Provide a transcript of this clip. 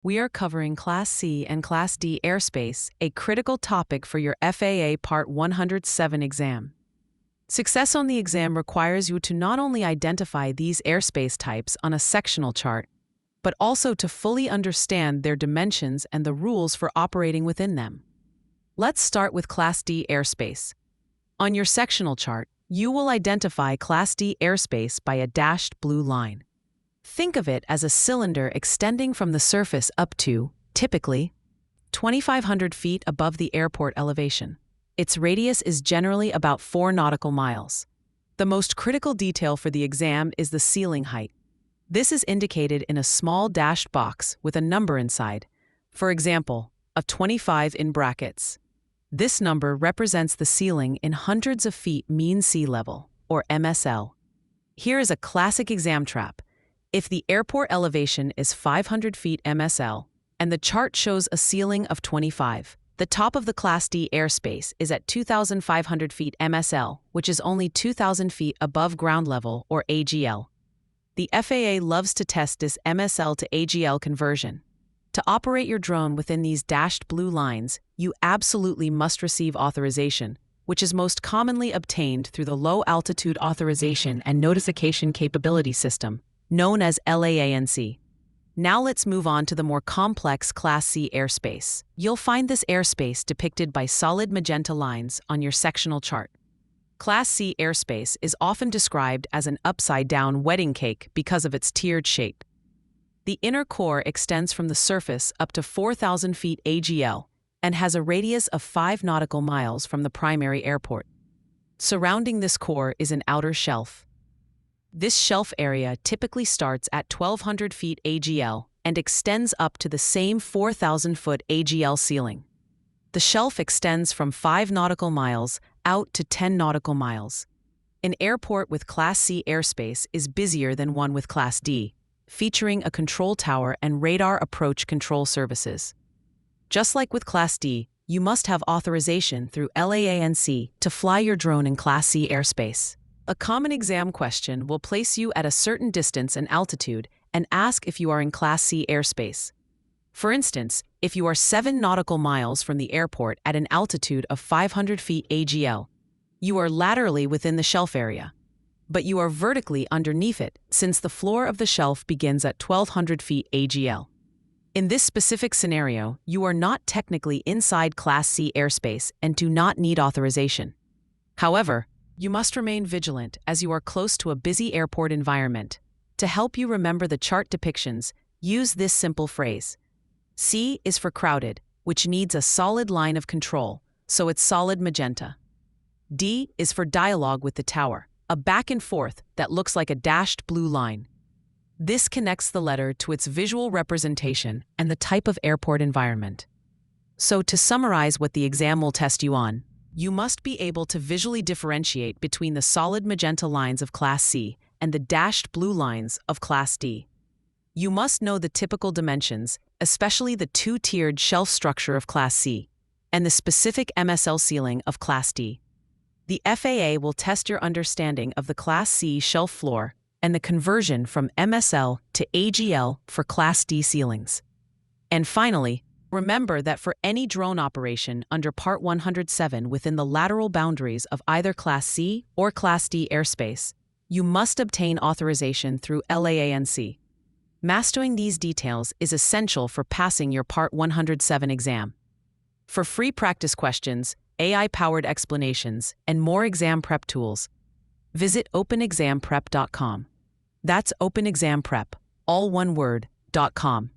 We are covering Class C and Class D airspace, a critical topic for your FAA Part 107 exam. Success on the exam requires you to not only identify these airspace types on a sectional chart, but also to fully understand their dimensions and the rules for operating within them. Let's start with Class D airspace. On your sectional chart, you will identify Class D airspace by a dashed blue line. Think of it as a cylinder extending from the surface up to, typically, 2,500 feet above the airport elevation. Its radius is generally about 4 nautical miles. The most critical detail for the exam is the ceiling height. This is indicated in a small dashed box with a number inside, for example, of 25 in brackets. This number represents the ceiling in hundreds of feet mean sea level, or MSL. Here is a classic exam trap. If the airport elevation is 500 feet MSL, and the chart shows a ceiling of 25, the top of the Class D airspace is at 2,500 feet MSL, which is only 2,000 feet above ground level, or AGL. The FAA loves to test this MSL to AGL conversion. To operate your drone within these dashed blue lines, you absolutely must receive authorization, which is most commonly obtained through the Low Altitude Authorization and Notification Capability System, known as LAANC. Now let's move on to the more complex Class C airspace. You'll find this airspace depicted by solid magenta lines on your sectional chart. Class C airspace is often described as an upside-down wedding cake because of its tiered shape. The inner core extends from the surface up to 4,000 feet AGL and has a radius of 5 nautical miles from the primary airport. Surrounding this core is an outer shelf. This shelf area typically starts at 1,200 feet AGL and extends up to the same 4,000-foot AGL ceiling. The shelf extends from 5 nautical miles out to 10 nautical miles. An airport with Class C airspace is busier than one with Class D, featuring a control tower and radar approach control services. Just like with Class D, you must have authorization through LAANC to fly your drone in Class C airspace. A common exam question will place you at a certain distance and altitude and ask if you are in Class C airspace. For instance, if you are 7 nautical miles from the airport at an altitude of 500 feet AGL, you are laterally within the shelf area, but you are vertically underneath it since the floor of the shelf begins at 1,200 feet AGL. In this specific scenario, you are not technically inside Class C airspace and do not need authorization. However, you must remain vigilant as you are close to a busy airport environment. To help you remember the chart depictions, use this simple phrase. C is for crowded, which needs a solid line of control, so it's solid magenta. D is for dialogue with the tower, a back and forth that looks like a dashed blue line. This connects the letter to its visual representation and the type of airport environment. So to summarize what the exam will test you on, you must be able to visually differentiate between the solid magenta lines of Class C and the dashed blue lines of Class D. You must know the typical dimensions, especially the two-tiered shelf structure of Class C and the specific MSL ceiling of Class D. The FAA will test your understanding of the Class C shelf floor and the conversion from MSL to AGL for Class D ceilings. And finally, remember that for any drone operation under Part 107 within the lateral boundaries of either Class C or Class D airspace, you must obtain authorization through LAANC. Mastering these details is essential for passing your Part 107 exam. For free practice questions, AI-powered explanations, and more exam prep tools, visit openexamprep.com. That's openexamprep, all one word, .com.